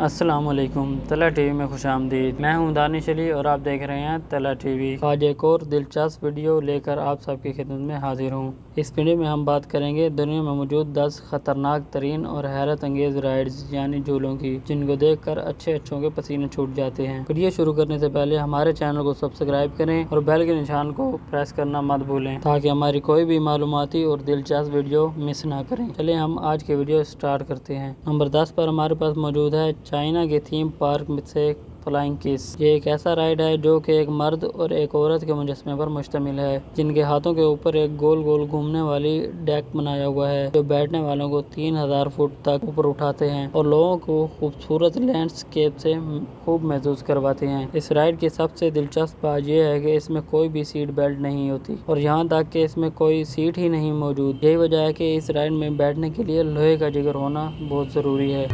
अस्सलामुअलैकुम, तला टीवी में खुशामदीद। मैं हूं दानिश अली और आप देख रहे हैं तला टीवी। आज एक और दिलचस्प वीडियो लेकर आप सबकी खिदमत में हाजिर हूं। इस वीडियो में हम बात करेंगे दुनिया में मौजूद 10 खतरनाक तरीन और हैरत अंगेज राइड्स यानी झूलों की, जिनको देखकर अच्छों के पसीने छूट जाते हैं। वीडियो शुरू करने से पहले हमारे चैनल को सब्सक्राइब करें और बेल के निशान को प्रेस करना मत भूलें, ताकि हमारी कोई भी मालूमाती और दिलचस्प वीडियो मिस ना करें। चलिए हम आज की वीडियो स्टार्ट करते हैं। नंबर 10 पर हमारे पास मौजूद है चाइना के थीम पार्क से फ्लाइंग किस। ये एक ऐसा राइड है जो कि एक मर्द और एक औरत के मुजस्मे पर मुश्तमिल है, जिनके हाथों के ऊपर एक गोल गोल घूमने वाली डेक बनाया हुआ है, जो बैठने वालों को 3000 फुट तक ऊपर उठाते हैं और लोगों को खूबसूरत लैंडस्केप से खूब महसूस करवाते हैं। इस राइड की सबसे दिलचस्प बात यह है कि इसमें कोई भी सीट बेल्ट नहीं होती और यहाँ तक कि इसमें कोई सीट ही नहीं मौजूद। यही वजह है कि इस राइड में बैठने के लिए लोहे का जिगर होना बहुत ज़रूरी है।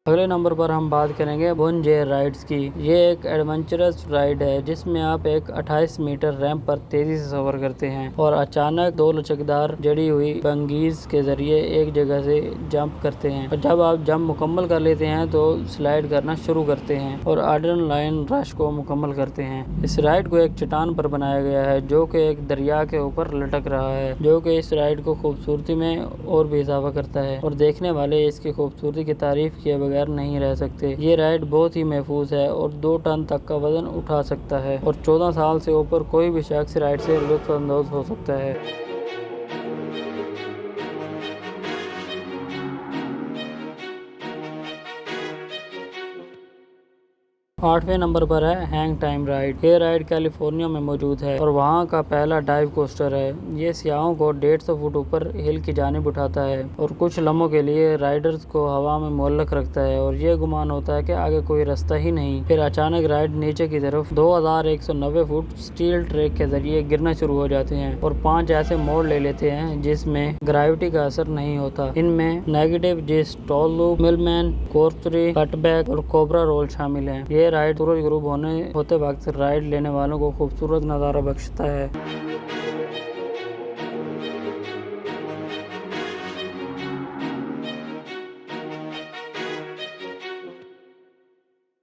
अगले नंबर पर हम बात करेंगे बुनजे राइड्स की। ये एक एडवेंचरस राइड है जिसमें आप एक 28 मीटर रैंप पर तेजी से सफर करते हैं और अचानक दो लचकदार जड़ी हुई बंगीज के जरिए एक जगह से जंप करते हैं। और जब आप जंप मुकम्मल कर लेते हैं तो स्लाइड करना शुरू करते हैं और एड्रेनलाइन रश को मुकम्मल करते हैं। इस राइड को एक चट्टान पर बनाया गया है जो कि एक दरिया के ऊपर लटक रहा है, जो कि इस राइड को खूबसूरती में और भी इजाफा करता है और देखने वाले इसकी खूबसूरती की तारीफ किए बगैर नहीं रह सकते। ये राइड बहुत ही महफूज है और 2 टन तक का वजन उठा सकता है और 14 साल से ऊपर कोई भी शख्स राइड से लुत्फअंदोज हो सकता है। 8वें नंबर पर है हैंग टाइम राइड। ये राइड कैलिफोर्निया में मौजूद है और वहाँ का पहला डाइव कोस्टर है। ये सियाहों को 150 फुट ऊपर हिल की जानिब उठाता है और कुछ लम्हों के लिए राइडर्स को हवा में मुअल्लक रखता है और ये गुमान होता है कि आगे कोई रास्ता ही नहीं। फिर अचानक राइड नीचे की तरफ 2190 फुट स्टील ट्रैक के जरिए गिरना शुरू हो जाते हैं और 5 ऐसे मोड़ ले लेते हैं जिसमें ग्रेविटी का असर नहीं होता। इनमें नेगेटिव जिस, टॉल लूप, मिलमैन, कोर्सरी, कटबैक और कोबरा रोल शामिल है। ये राइड सूरज ग्रुप होते वक्त राइड लेने वालों को खूबसूरत नज़ारा बख्शता है।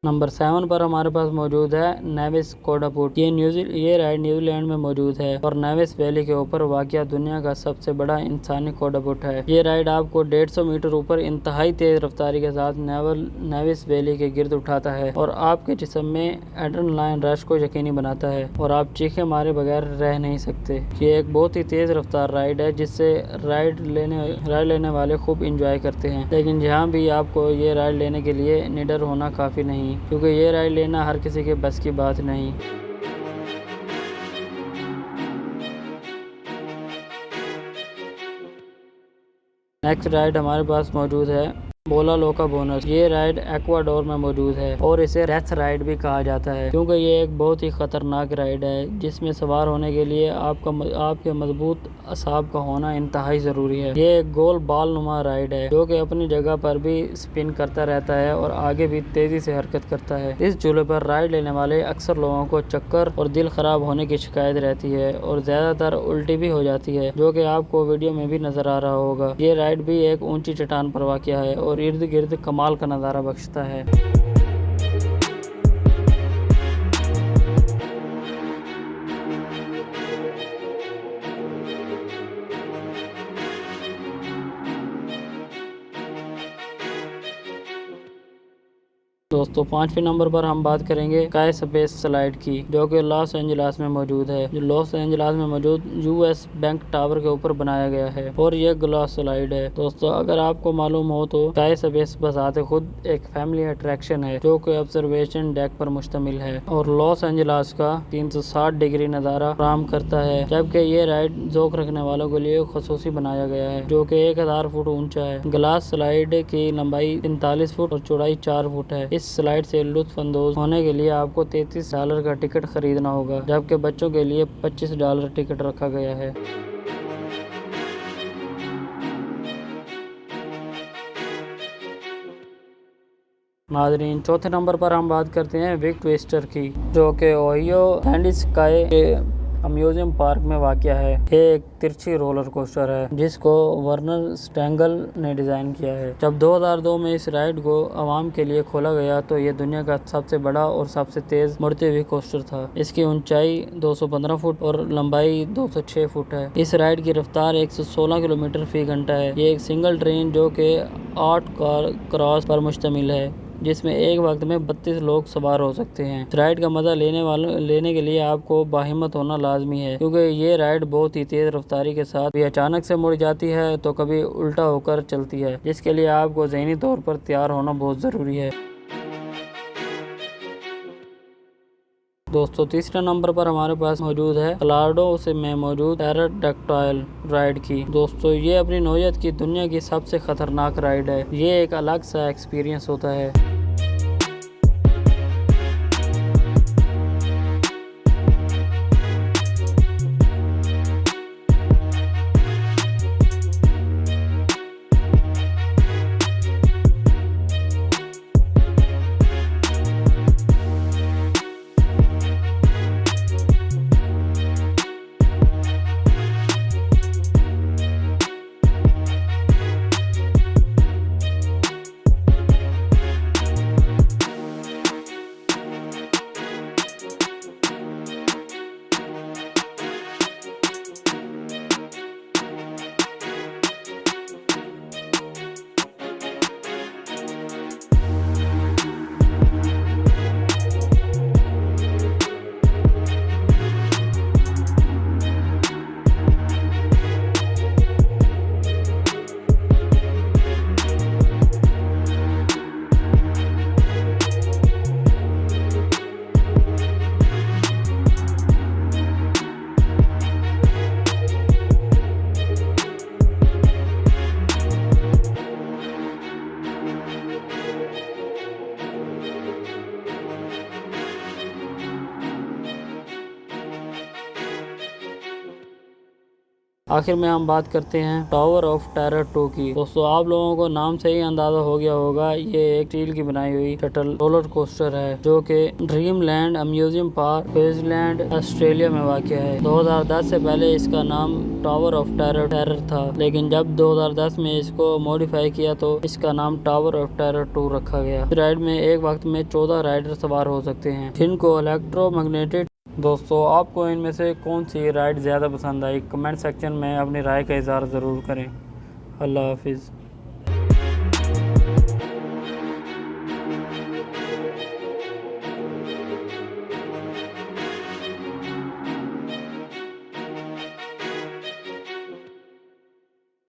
नंबर 7 पर हमारे पास मौजूद है नेविस कोडापुट। ये राइड न्यूजीलैंड में मौजूद है और नेविस वैली के ऊपर वाक़या दुनिया का सबसे बड़ा इंसानी कोडापुट है। ये राइड आपको 150 मीटर ऊपर इंतहाई तेज रफ्तारी के साथ नेविस वैली के गिर्द उठाता है और आपके जिस्म में एड्रेनलाइन रश को यकीनी बनाता है और आप चीखे मारे बगैर रह नहीं सकते। ये एक बहुत ही तेज रफ्तार राइड है जिससे राइड लेने वाले खूब इंजॉय करते हैं, लेकिन जहाँ भी आपको ये राइड लेने के लिए निडर होना काफ़ी नहीं, क्योंकि ये राइड लेना हर किसी के बस की बात नहीं। नेक्स्ट राइड हमारे पास मौजूद है बोला लोका बोनस। ये राइड एक्वाडोर में मौजूद है और इसे डेथ राइड भी कहा जाता है, क्योंकि ये एक बहुत ही खतरनाक राइड है जिसमें सवार होने के लिए आपके मजबूत असाब का होना इंतहाई ज़रूरी है। ये एक गोल बाल नुमा राइड है जो कि अपनी जगह पर भी स्पिन करता रहता है और आगे भी तेज़ी से हरकत करता है। इस झूले पर राइड लेने वाले अक्सर लोगों को चक्कर और दिल खराब होने की शिकायत रहती है और ज़्यादातर उल्टी भी हो जाती है, जो कि आपको वीडियो में भी नज़र आ रहा होगा। ये राइड भी एक ऊंची चट्टान पर वाक़या है और इर्द गिर्द कमाल का नज़ारा बख्शता है। दोस्तों 5वें नंबर पर हम बात करेंगे स्काई स्पेस स्लाइड की, जो कि लॉस एंजल्स में मौजूद है। जो लॉस एंजल्स में मौजूद यूएस बैंक टावर के ऊपर बनाया गया है और यह ग्लास स्लाइड है। दोस्तों अगर आपको मालूम हो तो स्काई स्पेस बजाते खुद एक फैमिली अट्रैक्शन है जो कि ऑब्जर्वेशन डेक पर मुश्तमिल है और लॉस एंजल्स का 360 डिग्री नज़ारा फराहम करता है, जबकि ये राइड ज़ौक़ रखने वालों के लिए खुसूसी बनाया गया है, जो कि 1000 फुट ऊंचा है। ग्लास स्लाइड की लंबाई 43 फुट और चौड़ाई 4 फुट है। इस स्लाइड से लुत्फ अंदोज होने के लिए आपको $33 का टिकट खरीदना होगा, जबकि बच्चों के लिए $25 टिकट रखा गया है। नाजरीन, चौथे नंबर पर हम बात करते हैं विक ट्विस्टर की, जो कि ओहियो सैंडी स्काई के अम्यूजियम पार्क में वाक़या है। ये एक तिरछी रोलर कोस्टर है जिसको वर्नर स्टेंगल ने डिज़ाइन किया है। जब 2002 में इस राइड को आवाम के लिए खोला गया तो ये दुनिया का सबसे बड़ा और सबसे तेज मुड़ते हुए कोस्टर था। इसकी ऊंचाई 215 फुट और लंबाई 206 फुट है। इस राइड की रफ्तार 116 किलोमीटर फी घंटा है। ये एक सिंगल ट्रेन जो कि 8 कार क्रॉस पर मुश्तमिल है, जिसमें एक वक्त में 32 लोग सवार हो सकते हैं। इस राइड का मजा लेने के लिए आपको बाहिम्मत होना लाजमी है, क्योंकि ये राइड बहुत ही तेज रफ्तारी के साथ भी अचानक से मुड़ जाती है तो कभी उल्टा होकर चलती है, जिसके लिए आपको ज़हनी तौर पर तैयार होना बहुत ज़रूरी है। दोस्तों, तीसरे नंबर पर हमारे पास मौजूद है कलाडो से में मौजूद पैराडक्टाइल राइड की। दोस्तों, ये अपनी नौयत की दुनिया की सबसे खतरनाक राइड है। ये एक अलग सा एक्सपीरियंस होता है। आखिर में हम बात करते हैं टावर ऑफ टेरर 2 की। दोस्तों, आप लोगों को नाम से ही अंदाजा हो गया होगा, ये एक स्टील की बनाई हुई शटल रोलर कोस्टर है जो कि dream land amusement park Queensland Australia में वाक़या है। 2010 से पहले इसका नाम टावर ऑफ टेरर था, लेकिन जब 2010 में इसको मॉडिफाई किया तो इसका नाम टावर ऑफ टेरर 2 रखा गया। इस राइड में एक वक्त में 14 राइडर सवार हो सकते हैं, जिनको इलेक्ट्रोमैग्नेटिक। दोस्तों, आपको इनमें से कौन सी राइड ज़्यादा पसंद आई? कमेंट सेक्शन में अपनी राय का इज़हार ज़रूर करें। अल्लाह हाफिज़।